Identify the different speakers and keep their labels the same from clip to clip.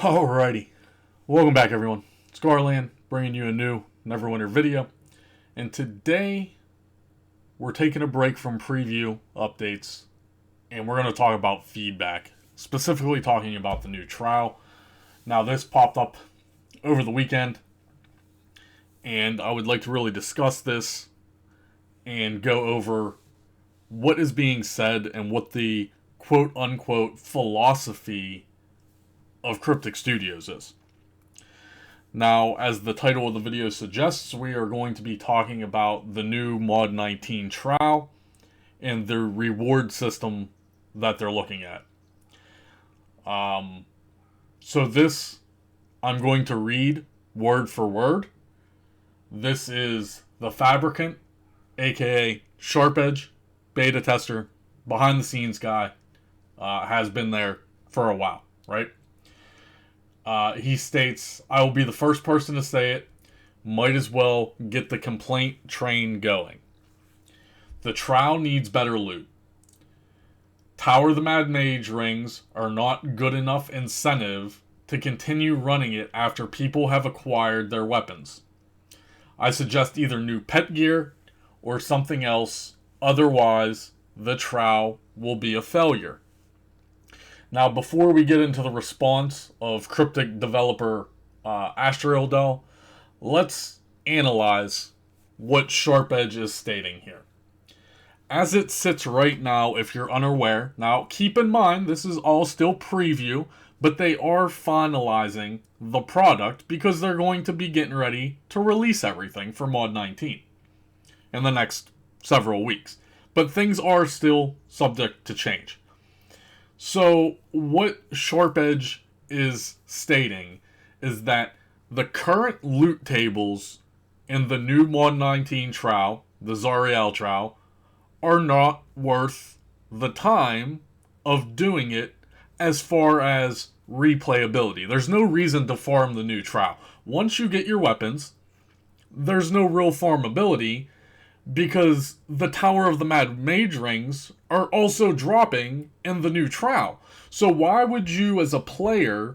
Speaker 1: Alrighty, welcome back everyone. Scarland bringing you a new Neverwinter video, and today we're taking a break from preview updates and we're going to talk about feedback, specifically talking about the new trial. Now this popped up over the weekend and I would like to really discuss this and go over what is being said and what the quote-unquote philosophy of Cryptic Studios is. Now, as the title of the video suggests, we are going to be talking about the new Mod 19 trial and the reward system that they're looking at. So this, I'm going to read word for word. This is the Fabricant, aka Sharp Edge, beta tester, behind the scenes guy, has been there for a while, right? He states, I will be the first person to say it, might as well get the complaint train going. The trial needs better loot. Tower of the Mad Mage rings are not good enough incentive to continue running it after people have acquired their weapons. I suggest either new pet gear or something else, otherwise the trial will be a failure. Now, before we get into the response of Cryptic developer Astraildel, let's analyze what Sharp Edge is stating here. As it sits right now, if you're unaware, now keep in mind this is all still preview, but they are finalizing the product because they're going to be getting ready to release everything for Mod 19 in the next several weeks. But things are still subject to change. So what Sharp Edge is stating is that the current loot tables in the new Mod 19 trial, the Zariel trial, are not worth the time of doing it as far as replayability. There's no reason to farm the new trial. Once you get your weapons, there's no real farmability because the Tower of the Mad Mage rings are also dropping in the new trial. So why would you as a player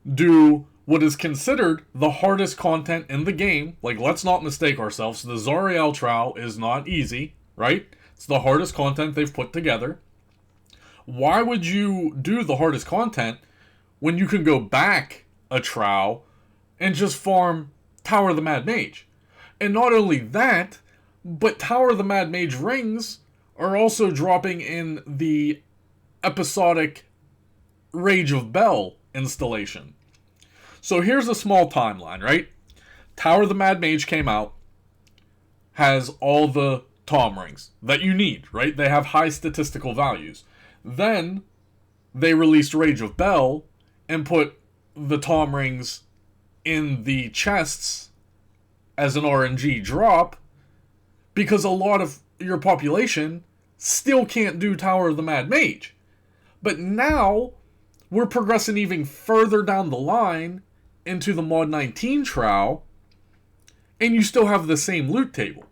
Speaker 1: do what is considered the hardest content in the game? Like, let's not mistake ourselves. The Zariel trial is not easy, right? It's the hardest content they've put together. Why would you do the hardest content when you can go back a trial and just farm Tower of the Mad Mage? And not only that, but Tower of the Mad Mage rings are also dropping in the episodic Rage of Bell installation. So here's a small timeline, right? Tower of the Mad Mage came out, has all the Tom rings that you need, right? They have high statistical values. Then they released Rage of Bell and put the Tom rings in the chests as an RNG drop, because a lot of your population still can't do Tower of the Mad Mage. But now, we're progressing even further down the line into the Mod 19 trial, and you still have the same loot table.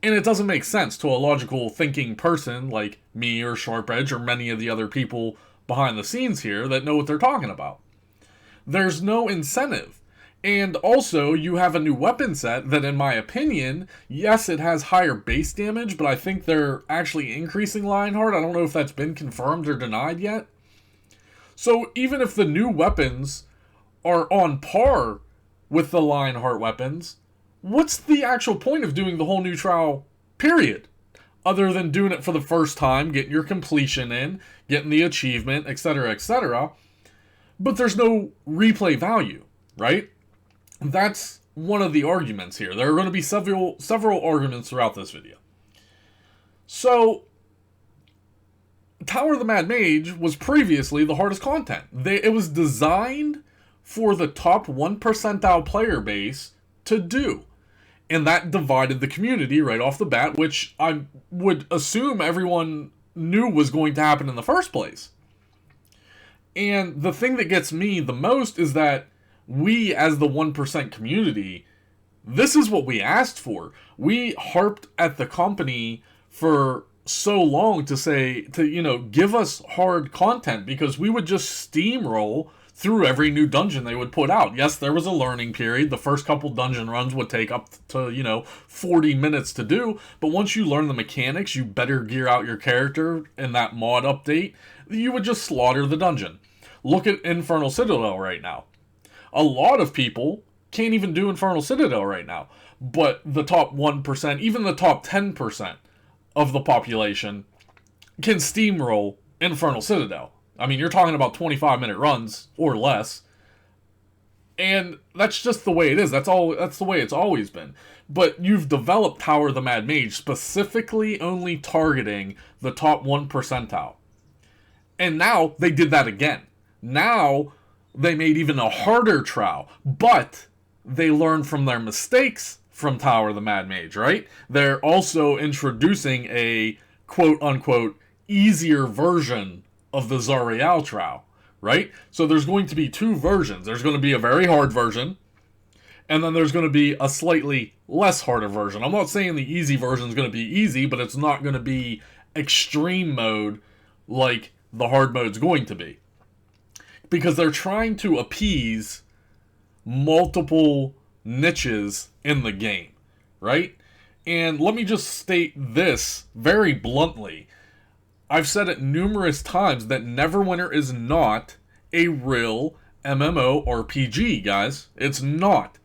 Speaker 1: And it doesn't make sense to a logical thinking person like me or Sharp Edge or many of the other people behind the scenes here that know what they're talking about. There's no incentive. And also, you have a new weapon set that, in my opinion, yes, it has higher base damage, but I think they're actually increasing Lionheart. I don't know if that's been confirmed or denied yet. So even if the new weapons are on par with the Lionheart weapons, what's the actual point of doing the whole new trial, period? Other than doing it for the first time, getting your completion in, getting the achievement, etc., etc. But there's no replay value, right? That's one of the arguments here. There are going to be several arguments throughout this video. So, Tower of the Mad Mage was previously the hardest content. It was designed for the top 1 percentile player base to do. And that divided the community right off the bat, which I would assume everyone knew was going to happen in the first place. And the thing that gets me the most is that we, as the 1% community, this is what we asked for. We harped at the company for so long to say, give us hard content, because we would just steamroll through every new dungeon they would put out. Yes, there was a learning period. The first couple dungeon runs would take up to, 40 minutes to do, but once you learn the mechanics, you better gear out your character in that mod update, you would just slaughter the dungeon. Look at Infernal Citadel right now. A lot of people can't even do Infernal Citadel right now, but the top 1%, even the top 10% of the population can steamroll Infernal Citadel. I mean, you're talking about 25-minute runs or less. And that's just the way it is. That's the way it's always been. But you've developed Tower of the Mad Mage specifically only targeting the top 1 percentile. And now they did that again. Now they made even a harder trial, but they learned from their mistakes from Tower of the Mad Mage, right? They're also introducing a quote-unquote easier version of the Zariel trial, right? So there's going to be 2 versions. There's going to be a very hard version, and then there's going to be a slightly less harder version. I'm not saying the easy version is going to be easy, but it's not going to be extreme mode like the hard mode's going to be. Because they're trying to appease multiple niches in the game, right? And let me just state this very bluntly. I've said it numerous times that Neverwinter is not a real MMORPG, guys. It's not.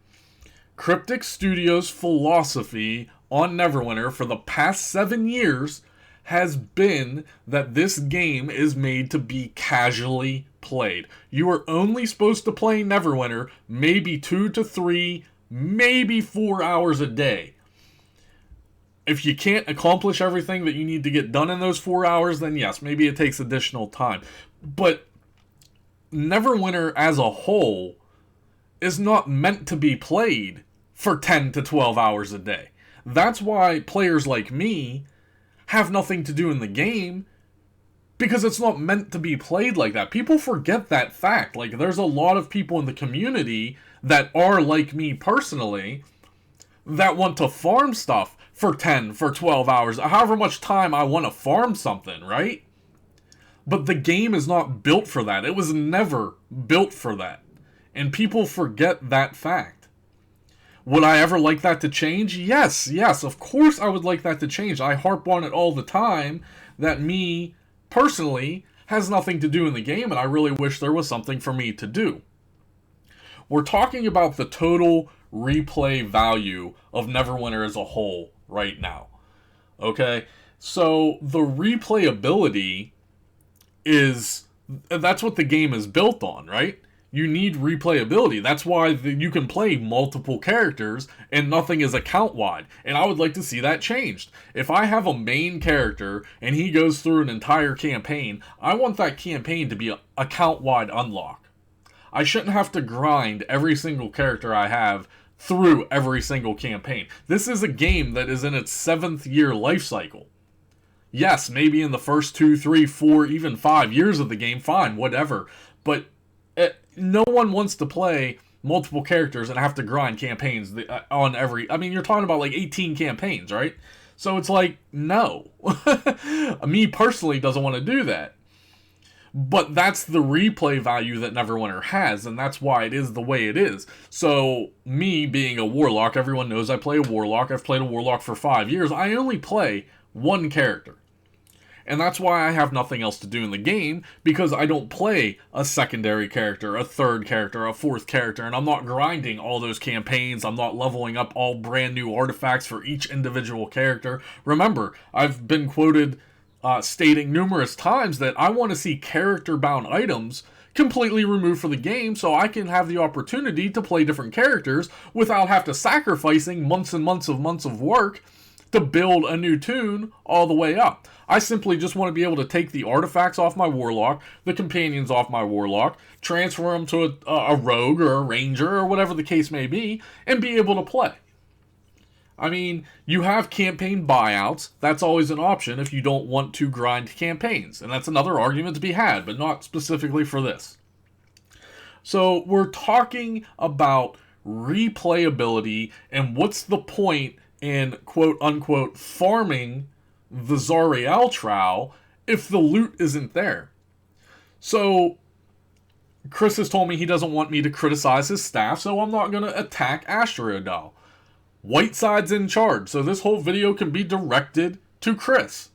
Speaker 1: Cryptic Studios' philosophy on Neverwinter for the past 7 years has been that this game is made to be casually played. You are only supposed to play Neverwinter maybe 2 to 3, maybe 4 hours a day. If you can't accomplish everything that you need to get done in those 4 hours, then yes, maybe it takes additional time. But Neverwinter as a whole is not meant to be played for 10 to 12 hours a day. That's why players like me have nothing to do in the game, because it's not meant to be played like that. People forget that fact. Like, there's a lot of people in the community that are like me personally that want to farm stuff for 10, for 12 hours, however much time I want to farm something, right? But the game is not built for that. It was never built for that. And people forget that fact. Would I ever like that to change? Yes, of course I would like that to change. I harp on it all the time that me, personally, has nothing to do in the game, and I really wish there was something for me to do. We're talking about the total replay value of Neverwinter as a whole right now. Okay? So, the replayability that's what the game is built on, right? You need replayability. That's why you can play multiple characters and nothing is account-wide. And I would like to see that changed. If I have a main character and he goes through an entire campaign, I want that campaign to be an account-wide unlock. I shouldn't have to grind every single character I have through every single campaign. This is a game that is in its 7th year life cycle. Yes, maybe in the first 2, 3, 4, even 5 years of the game, fine, whatever. But no one wants to play multiple characters and have to grind campaigns on every... I mean, you're talking about like 18 campaigns, right? So it's like, no. Me personally doesn't want to do that. But that's the replay value that Neverwinter has, and that's why it is the way it is. So, me being a warlock, everyone knows I play a warlock. I've played a warlock for 5 years. I only play one character. And that's why I have nothing else to do in the game, because I don't play a secondary character, a third character, a fourth character, and I'm not grinding all those campaigns. I'm not leveling up all brand new artifacts for each individual character. Remember, I've been quoted stating numerous times that I want to see character-bound items completely removed from the game so I can have the opportunity to play different characters without having to sacrificing months and months of work to build a new tune all the way up. I simply just want to be able to take the artifacts off my warlock, the companions off my warlock, transfer them to a rogue or a ranger or whatever the case may be, and be able to play. I mean, you have campaign buyouts. That's always an option if you don't want to grind campaigns. And that's another argument to be had, but not specifically for this. So we're talking about replayability and what's the point in quote-unquote farming the Zariel trial if the loot isn't there. So Chris has told me he doesn't want me to criticize his staff, so I'm not going to attack Asteroidal. Whiteside's in charge, so this whole video can be directed to Chris.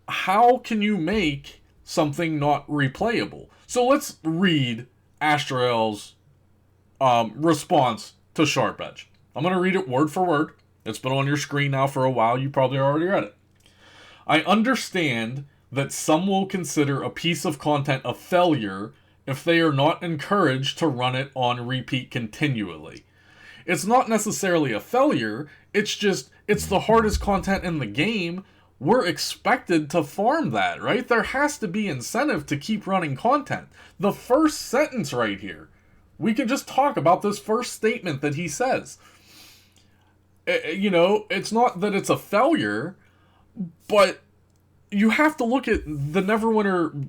Speaker 1: How can you make something not replayable? So let's read Astrael's response to Sharp Edge. I'm going to read it word for word. It's been on your screen now for a while. You probably already read it. I understand that some will consider a piece of content a failure if they are not encouraged to run it on repeat continually. It's not necessarily a failure, it's the hardest content in the game. We're expected to farm that, right? There has to be incentive to keep running content. The first sentence right here, we can just talk about this first statement that he says. It's not that it's a failure, but you have to look at the Neverwinter,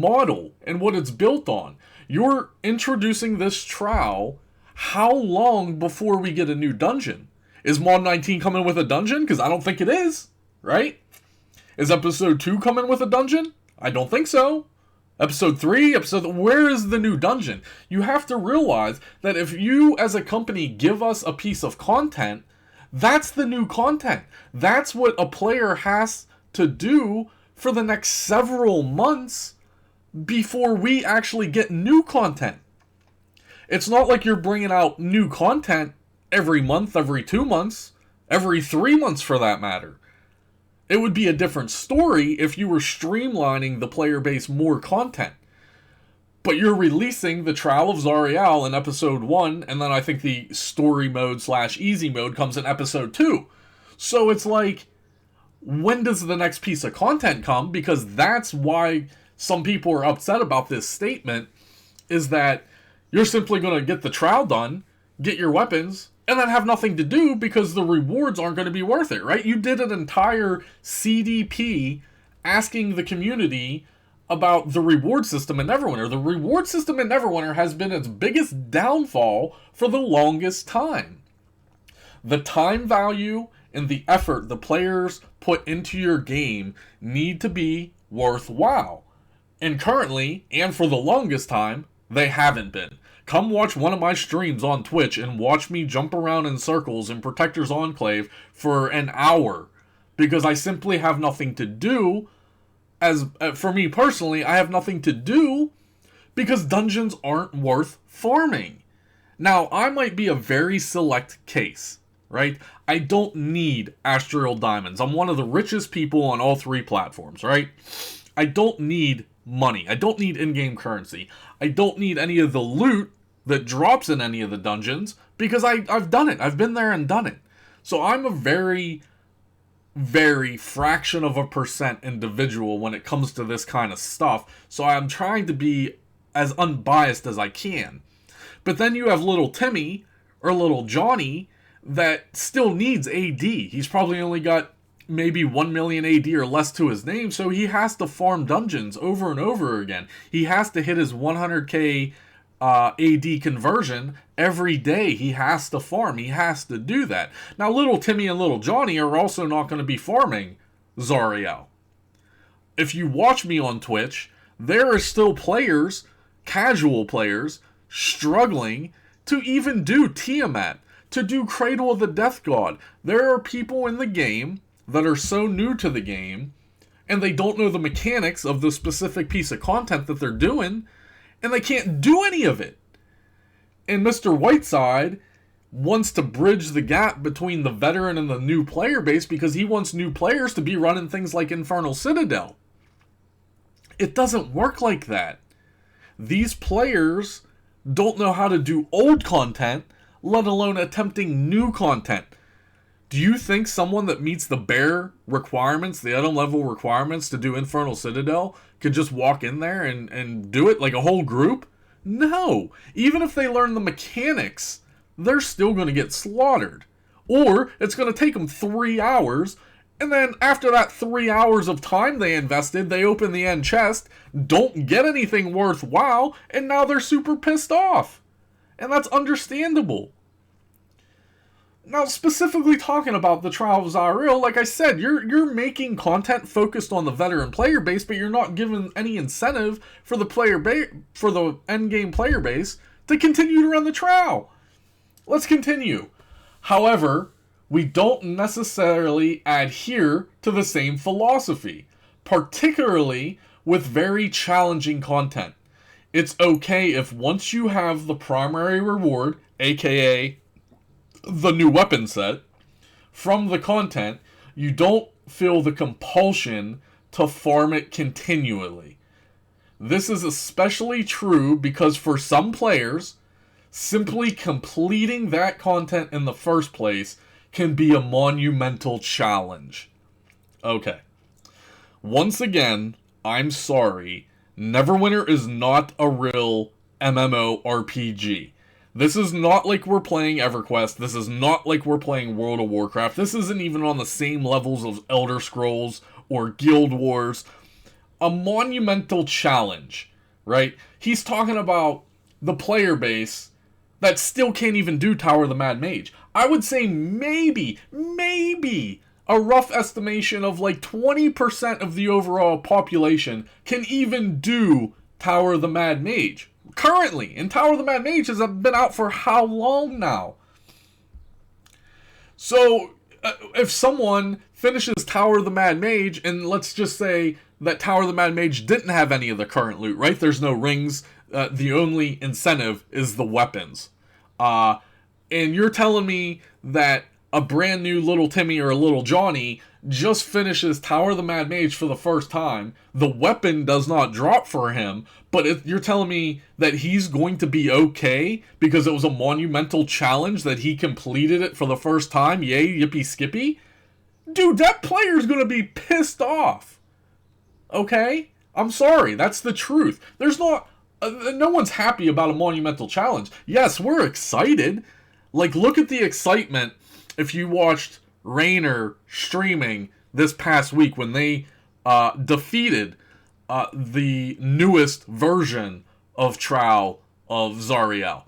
Speaker 1: model and what it's built on. You're introducing this trial. How long before we get a new dungeon? Is Mod 19 coming with a dungeon? Because I don't think it is, right? Is Episode 2 coming with a dungeon? I don't think so. Episode 3, where is the new dungeon? You have to realize that if you as a company give us a piece of content, that's the new content. That's what a player has to do for the next several months before we actually get new content. It's not like you're bringing out new content every month, every 2 months, every 3 months for that matter. It would be a different story if you were streamlining the player base more content. But you're releasing the Trial of Zariel in Episode 1, and then I think the story mode / easy mode comes in Episode 2. So it's like, when does the next piece of content come? Because that's why some people are upset about this statement, is that you're simply going to get the trial done, get your weapons, and then have nothing to do because the rewards aren't going to be worth it, right? You did an entire CDP asking the community about the reward system in Neverwinter. The reward system in Neverwinter has been its biggest downfall for the longest time. The time value and the effort the players put into your game need to be worthwhile. And currently, and for the longest time, they haven't been. Come watch one of my streams on Twitch and watch me jump around in circles in Protector's Enclave for an hour. Because I simply have nothing to do. For me personally, I have nothing to do because dungeons aren't worth farming. Now, I might be a very select case, right? I don't need Astral Diamonds. I'm one of the richest people on all 3 platforms, right? I don't need money. I don't need in-game currency. I don't need any of the loot that drops in any of the dungeons because I've done it. I've been there and done it. So I'm a very, very fraction of a percent individual when it comes to this kind of stuff. So I'm trying to be as unbiased as I can. But then you have little Timmy or little Johnny that still needs AD. He's probably only got maybe 1 million AD or less to his name, so he has to farm dungeons over and over again. He has to hit his 100k AD conversion every day. He has to farm. He has to do that. Now, little Timmy and little Johnny are also not going to be farming Zariel. If you watch me on Twitch, there are still players, casual players, struggling to even do Tiamat, to do Cradle of the Death God. There are people in the game that are so new to the game, and they don't know the mechanics of the specific piece of content that they're doing, and they can't do any of it. And Mr. Whiteside wants to bridge the gap between the veteran and the new player base because he wants new players to be running things like Infernal Citadel. It doesn't work like that. These players don't know how to do old content, let alone attempting new content. Do you think someone that meets the bare requirements, the item level requirements to do Infernal Citadel could just walk in there and do it like a whole group? No. Even if they learn the mechanics, they're still going to get slaughtered. Or it's going to take them 3 hours, and then after that 3 hours of time they invested, they open the end chest, don't get anything worthwhile, and now they're super pissed off. And that's understandable. Now, specifically talking about the Trial of Zariel, like I said, you're making content focused on the veteran player base, but you're not giving any incentive for the for the end game player base to continue to run the trial. Let's continue. However, we don't necessarily adhere to the same philosophy, particularly with very challenging content. It's okay if once you have the primary reward, aka the new weapon set, from the content, you don't feel the compulsion to farm it continually. This is especially true because for some players, simply completing that content in the first place can be a monumental challenge. Okay. Once again, I'm sorry. Neverwinter is not a real MMORPG. This is not like we're playing EverQuest. This is not like we're playing World of Warcraft. This isn't even on the same levels of Elder Scrolls or Guild Wars. A monumental challenge, right? He's talking about the player base that still can't even do Tower of the Mad Mage. I would say maybe a rough estimation of like 20% of the overall population can even do Tower of the Mad Mage. Currently, and Tower of the Mad Mage has been out for how long now? So, if someone finishes Tower of the Mad Mage, and let's just say that Tower of the Mad Mage didn't have any of the current loot, right? There's no rings. The only incentive is the weapons. And you're telling me that a brand new little Timmy or a little Johnny just finishes Tower of the Mad Mage for the first time. The weapon does not drop for him, but you're telling me that he's going to be okay because it was a monumental challenge that he completed it for the first time? Yay, yippee skippy? Dude, that player's going to be pissed off. Okay? I'm sorry, that's the truth. There's not... no one's happy about a monumental challenge. Yes, we're excited. Like, look at the excitement if you watched Rainer streaming this past week when they defeated the newest version of Trial of Zariel.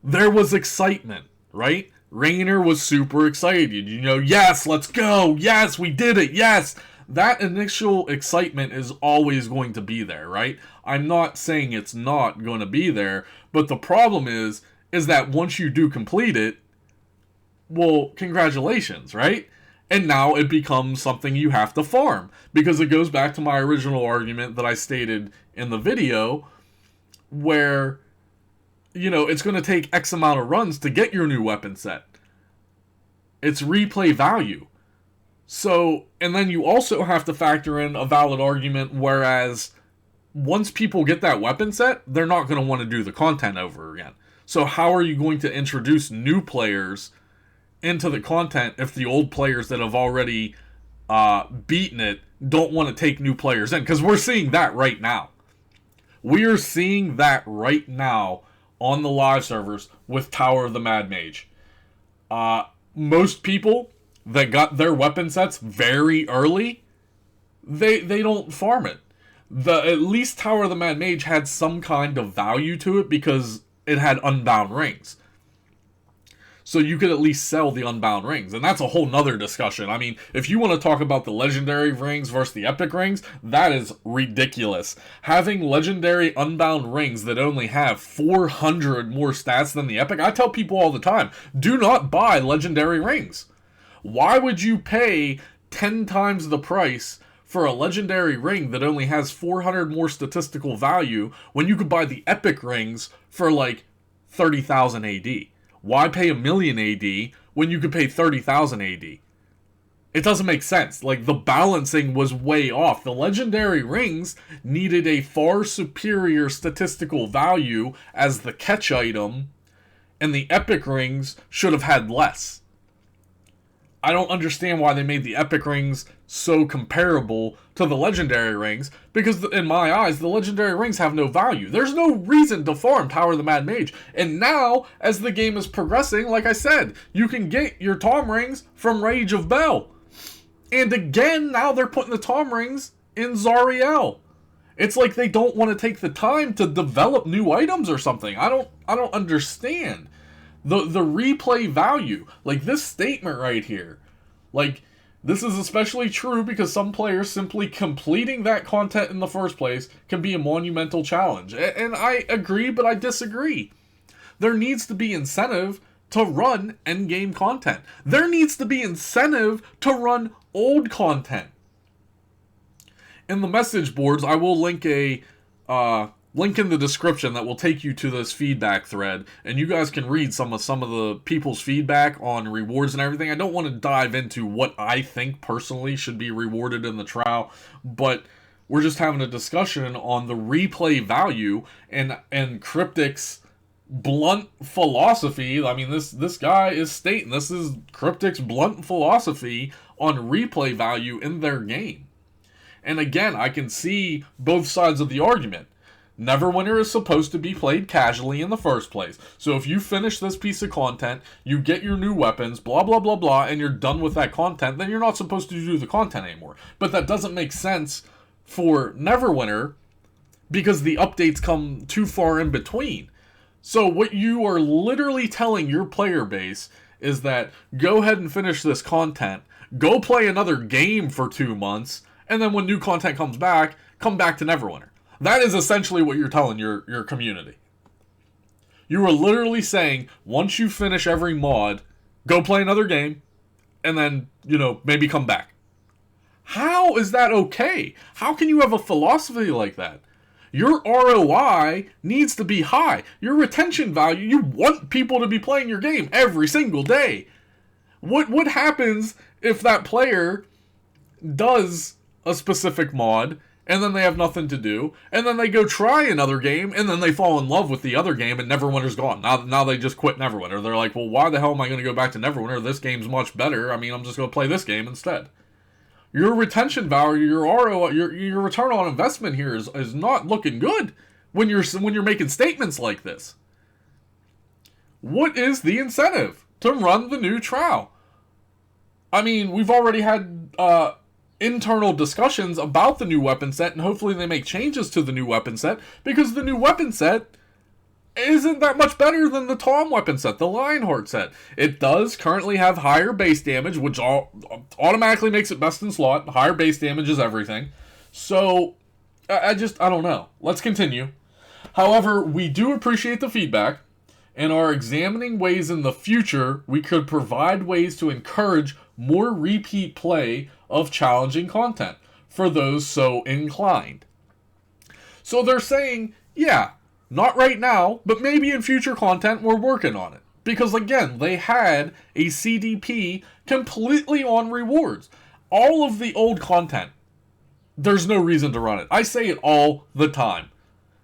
Speaker 1: There was excitement, right? Rainer was super excited. You know, yes, let's go. Yes, we did it. Yes. That initial excitement is always going to be there, right? I'm not saying it's not going to be there, but the problem is that once you do complete it, well, congratulations, right? And now it becomes something you have to farm. Because it goes back to my original argument that I stated in the video, where, you know, it's going to take X amount of runs to get your new weapon set. It's replay value. So, and then you also have to factor in a valid argument, whereas once people get that weapon set, they're not going to want to do the content over again. So how are you going to introduce new players into the content if the old players that have already beaten it don't want to take new players in? Because we're seeing that right now. We are seeing that right now on the live servers with Tower of the Mad Mage. Most people that got their weapon sets very early, they don't farm it. At least Tower of the Mad Mage had some kind of value to it because it had unbound rings. So you could at least sell the unbound rings. And that's a whole nother discussion. I mean, if you want to talk about the legendary rings versus the epic rings, that is ridiculous. Having legendary unbound rings that only have 400 more stats than the epic, I tell people all the time, do not buy legendary rings. Why would you pay 10 times the price for a legendary ring that only has 400 more statistical value when you could buy the epic rings for like 30,000 AD? Why pay $1 million AD when you could pay 30,000 AD? It doesn't make sense. Like, the balancing was way off. The legendary rings needed a far superior statistical value as the catch item, and the epic rings should have had less. I don't understand why they made the epic rings so comparable to the legendary rings, because in my eyes, the legendary rings have no value. There's no reason to farm Tower of the Mad Mage. And now, as the game is progressing, like I said, you can get your Tom rings from Rage of Bell. And again, now they're putting the Tom rings in Zariel. It's like they don't want to take the time to develop new items or something. I don't understand. The replay value, like this statement right here, like this is especially true because some players simply completing that content in the first place can be a monumental challenge. And I agree, but I disagree. There needs to be incentive to run endgame content. There needs to be incentive to run old content. In the message boards, I will link a link in the description that will take you to this feedback thread, and you guys can read some of the people's feedback on rewards and everything. I don't want to dive into what I think personally should be rewarded in the trial, but we're just having a discussion on the replay value and Cryptic's blunt philosophy. I mean, this guy is stating this is Cryptic's blunt philosophy on replay value in their game. And again, I can see both sides of the argument. Neverwinter is supposed to be played casually in the first place. So if you finish this piece of content, you get your new weapons, blah, blah, blah, blah, and you're done with that content, then you're not supposed to do the content anymore. But that doesn't make sense for Neverwinter because the updates come too far in between. So what you are literally telling your player base is that go ahead and finish this content, go play another game for 2 months, and then when new content comes back, come back to Neverwinter. That is essentially what you're telling your community. You are literally saying, once you finish every mod, go play another game, and then, maybe come back. How is that okay? How can you have a philosophy like that? Your ROI needs to be high. Your retention value, you want people to be playing your game every single day. What happens if that player does a specific mod, and then they have nothing to do, and then they go try another game, and then they fall in love with the other game, and Neverwinter's gone. Now they just quit Neverwinter. They're like, well, why the hell am I going to go back to Neverwinter? This game's much better. I mean, I'm just going to play this game instead. Your retention value, your ROI, your return on investment here is not looking good when you're making statements like this. What is the incentive to run the new trial? I mean, we've already had internal discussions about the new weapon set, and hopefully they make changes to the new weapon set, because the new weapon set isn't that much better than the Tom weapon set, the Lionheart set. It does currently have higher base damage, which automatically makes it best in slot. Higher base damage is everything. So, I don't know. Let's continue. However, we do appreciate the feedback, and are examining ways in the future we could provide ways to encourage more repeat play of challenging content for those so inclined. So they're saying, yeah, not right now, but maybe in future content we're working on it. Because again, they had a CDP completely on rewards. All of the old content, there's no reason to run it. I say it all the time.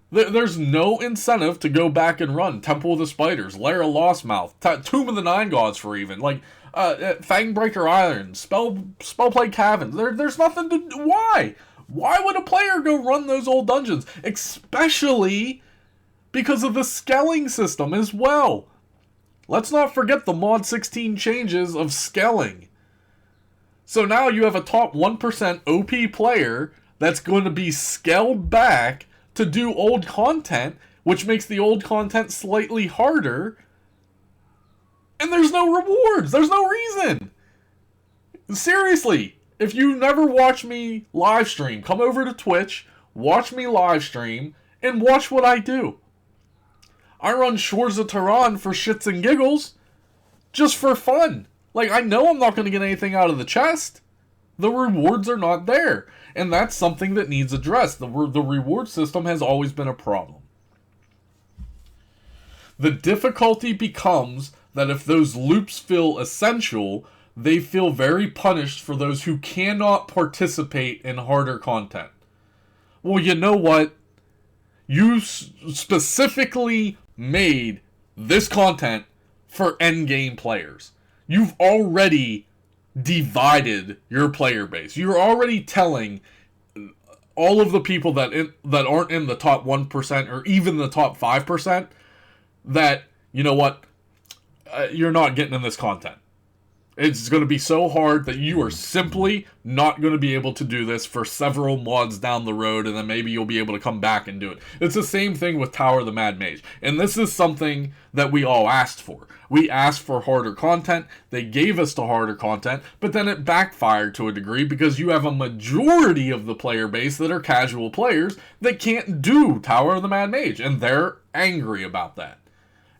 Speaker 1: There's no incentive to go back and run Temple of the Spiders, Lair of Lostmouth, Tomb of the Nine Gods for even, Fangbreaker Island, Spellplague Caverns. There's nothing to do. Why? Why would a player go run those old dungeons? Especially because of the scaling system as well. Let's not forget the Mod 16 changes of scaling. So now you have a top 1% OP player that's going to be scaled back to do old content, which makes the old content slightly harder. And there's no rewards. There's no reason. Seriously, if you never watch me live stream, come over to Twitch, watch me live stream, and watch what I do. I run Shores of Tehran for shits and giggles, just for fun. I know I'm not going to get anything out of the chest. The rewards are not there. And that's something that needs addressed. The reward system has always been a problem. The difficulty becomes that if those loops feel essential, they feel very punished for those who cannot participate in harder content. Well, you know what? You specifically made this content for endgame players. You've already divided your player base. You're already telling all of the people that aren't in the top 1% or even the top 5% that, you know what, you're not getting in this content. It's going to be so hard that you are simply not going to be able to do this for several mods down the road, and then maybe you'll be able to come back and do it. It's the same thing with Tower of the Mad Mage. And this is something that we all asked for. We asked for harder content, they gave us the harder content, but then it backfired to a degree because you have a majority of the player base that are casual players that can't do Tower of the Mad Mage, and they're angry about that.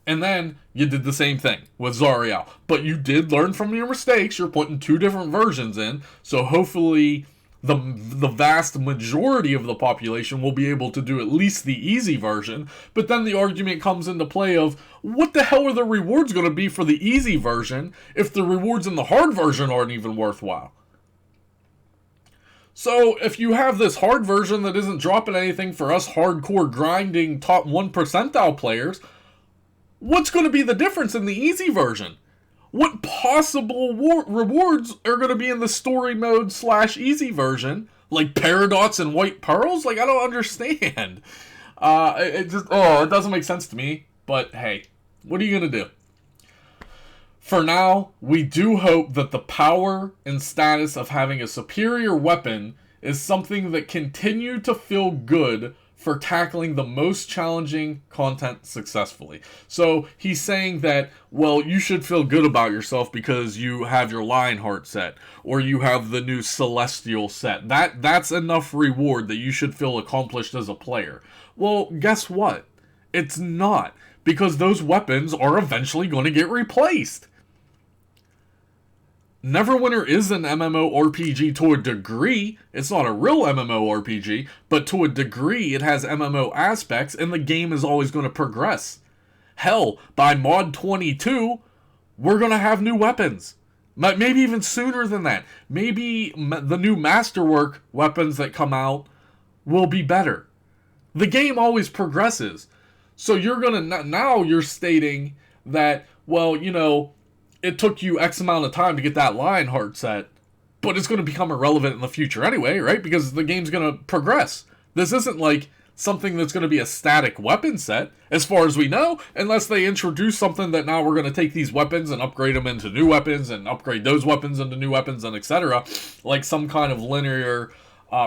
Speaker 1: And then you did the same thing with Zariel. But you did learn from your mistakes. You're putting 2 different versions in. So hopefully the vast majority of the population will be able to do at least the easy version. But then the argument comes into play of, what the hell are the rewards going to be for the easy version if the rewards in the hard version aren't even worthwhile? So if you have this hard version that isn't dropping anything for us hardcore grinding top 1 percentile players, what's going to be the difference in the easy version? What possible rewards are going to be in the story mode / easy version? Like Paradox and White Pearls? Like, I don't understand. It doesn't make sense to me. But hey, what are you going to do? For now, we do hope that the power and status of having a superior weapon is something that continue to feel good for tackling the most challenging content successfully. So he's saying that, well, you should feel good about yourself because you have your Lionheart set, or you have the new Celestial set. That's enough reward that you should feel accomplished as a player. Well, guess what? It's not, because those weapons are eventually going to get replaced. Neverwinter is an MMORPG to a degree. It's not a real MMORPG, but to a degree it has MMO aspects, and the game is always going to progress. Hell, by mod 22, we're going to have new weapons. Maybe even sooner than that. Maybe the new Masterwork weapons that come out will be better. The game always progresses. So you're going to, now you're stating that, well, you know, it took you X amount of time to get that Lionheart set, but it's going to become irrelevant in the future anyway, right? Because the game's going to progress. This isn't like something that's going to be a static weapon set, as far as we know, unless they introduce something that now we're going to take these weapons and upgrade them into new weapons, and upgrade those weapons into new weapons, and etc. Like some kind of linear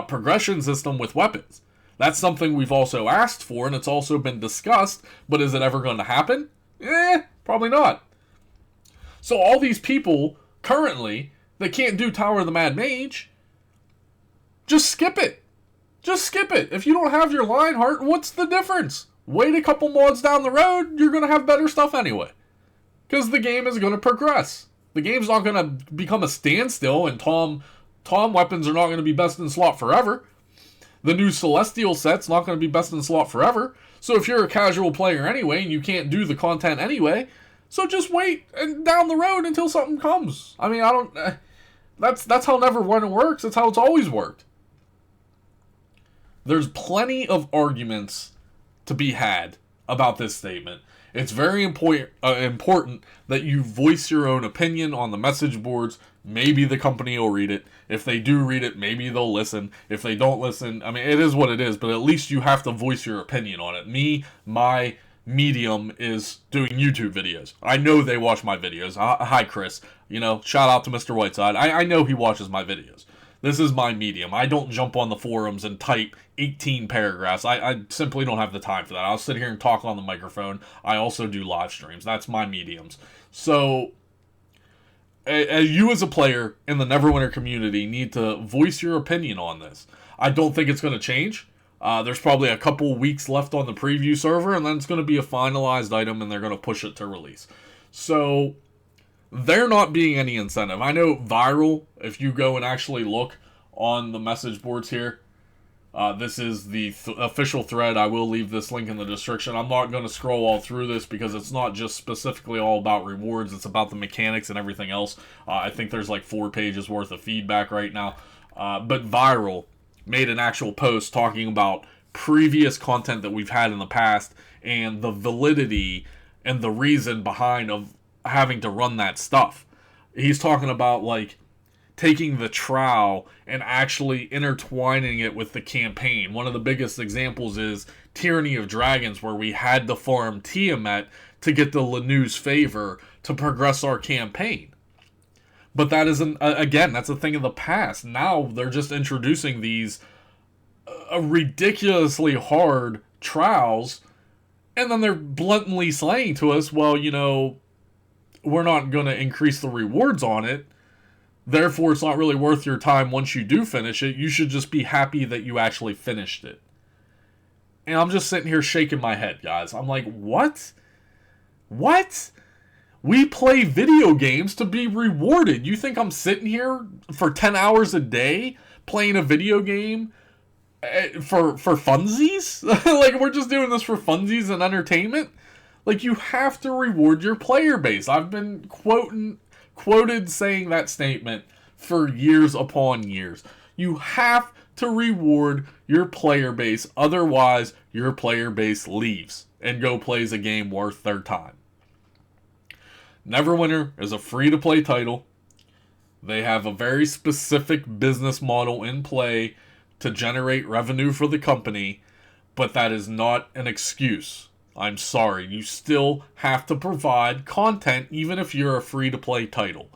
Speaker 1: progression system with weapons. That's something we've also asked for, and it's also been discussed, but is it ever going to happen? Probably not. So all these people, currently, that can't do Tower of the Mad Mage, just skip it. Just skip it. If you don't have your Lionheart, what's the difference? Wait a couple mods down the road, you're going to have better stuff anyway. Because the game is going to progress. The game's not going to become a standstill, and Tom weapons are not going to be best in slot forever. The new Celestial set's not going to be best in slot forever. So if you're a casual player anyway, and you can't do the content anyway, so just wait and down the road until something comes. I mean, that's how Neverwinter works. That's how it's always worked. There's plenty of arguments to be had about this statement. It's very important that you voice your own opinion on the message boards. Maybe the company will read it. If they do read it, maybe they'll listen. If they don't listen, I mean, it is what it is, but at least you have to voice your opinion on it. My medium is doing YouTube videos. I know they watch my videos. Hi, Chris. You know, shout out to Mr. Whiteside. I know he watches my videos. This is my medium. I don't jump on the forums and type 18 paragraphs. I simply don't have the time for that. I'll sit here and talk on the microphone. I also do live streams. That's my mediums. So, you as a player in the Neverwinter community need to voice your opinion on this. I don't think it's going to change. There's probably a couple weeks left on the preview server, and then it's going to be a finalized item, and they're going to push it to release. So, there not being any incentive. I know Viral, if you go and actually look on the message boards here, this is the official thread. I will leave this link in the description. I'm not going to scroll all through this because it's not just specifically all about rewards. It's about the mechanics and everything else. I think there's like 4 pages worth of feedback right now. But Viral made an actual post talking about previous content that we've had in the past and the validity and the reason behind of having to run that stuff. He's talking about like taking the trowel and actually intertwining it with the campaign. One of the biggest examples is Tyranny of Dragons, where we had to farm Tiamat to get the Lanú's favor to progress our campaign. But that isn't, again, that's a thing of the past. Now they're just introducing these ridiculously hard trials, and then they're blatantly saying to us, well, we're not going to increase the rewards on it. Therefore, it's not really worth your time once you do finish it. You should just be happy that you actually finished it. And I'm just sitting here shaking my head, guys. I'm like, what? What? We play video games to be rewarded. You think I'm sitting here for 10 hours a day playing a video game for funsies? Like, we're just doing this for funsies and entertainment? Like, you have to reward your player base. I've been quoted saying that statement for years upon years. You have to reward your player base, otherwise your player base leaves and go plays a game worth their time. Neverwinter is a free-to-play title. They have a very specific business model in play to generate revenue for the company, but that is not an excuse. I'm sorry. You still have to provide content even if you're a free-to-play title.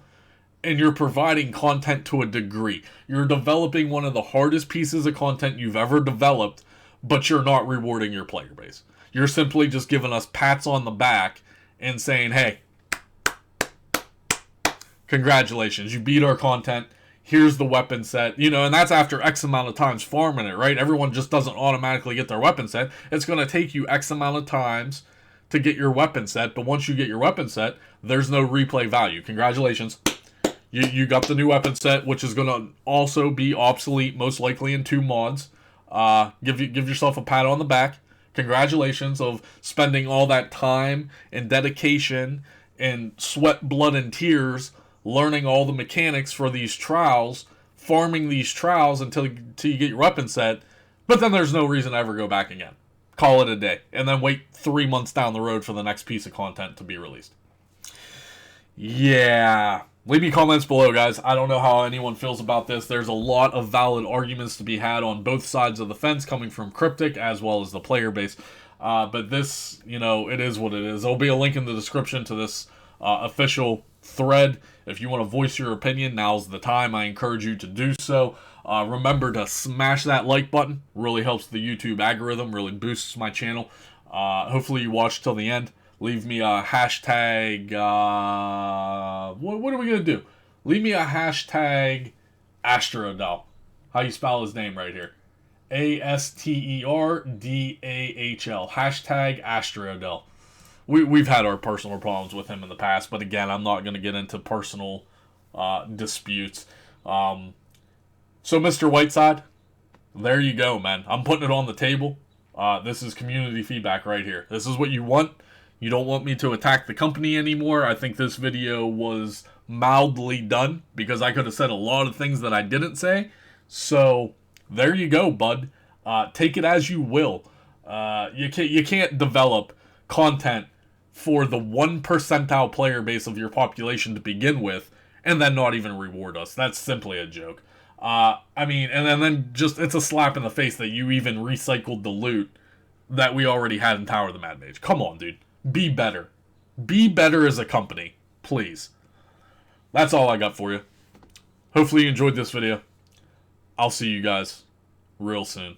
Speaker 1: And you're providing content to a degree. You're developing one of the hardest pieces of content you've ever developed, but you're not rewarding your player base. You're simply just giving us pats on the back and saying, hey, congratulations, you beat our content. Here's the weapon set. And that's after X amount of times farming it, right? Everyone just doesn't automatically get their weapon set. It's going to take you X amount of times to get your weapon set, but once you get your weapon set, there's no replay value. Congratulations. You got the new weapon set, which is going to also be obsolete, most likely in 2 mods. Give yourself a pat on the back. Congratulations of spending all that time and dedication and sweat, blood, and tears learning all the mechanics for these trials, farming these trials until you get your weapon set, but then there's no reason to ever go back again. Call it a day, and then wait 3 months down the road for the next piece of content to be released. Yeah. Leave me comments below, guys. I don't know how anyone feels about this. There's a lot of valid arguments to be had on both sides of the fence, coming from Cryptic as well as the player base. But this, it is what it is. There'll be a link in the description to this official thread. If you want to voice your opinion, now's the time. I encourage you to do so. Remember to smash that like button. Really helps the YouTube algorithm, really boosts my channel. Hopefully you watch till the end. Leave me a hashtag, what are we going to do? Leave me a hashtag Astrodal. How you spell his name right here? Asterdal. Hashtag Astrodal. We've had our personal problems with him in the past, but again, I'm not going to get into personal disputes. So, Mr. Whiteside, there you go, man. I'm putting it on the table. This is community feedback right here. This is what you want. You don't want me to attack the company anymore. I think this video was mildly done because I could have said a lot of things that I didn't say. So, there you go, bud. Take it as you will. You can't develop content for the 1 percentile player base of your population to begin with and then not even reward us. That's simply a joke. And then just, it's a slap in the face that you even recycled the loot that we already had in Tower of the Mad Mage. Come on, dude. Be better. Be better as a company. Please. That's all I got for you. Hopefully you enjoyed this video. I'll see you guys real soon.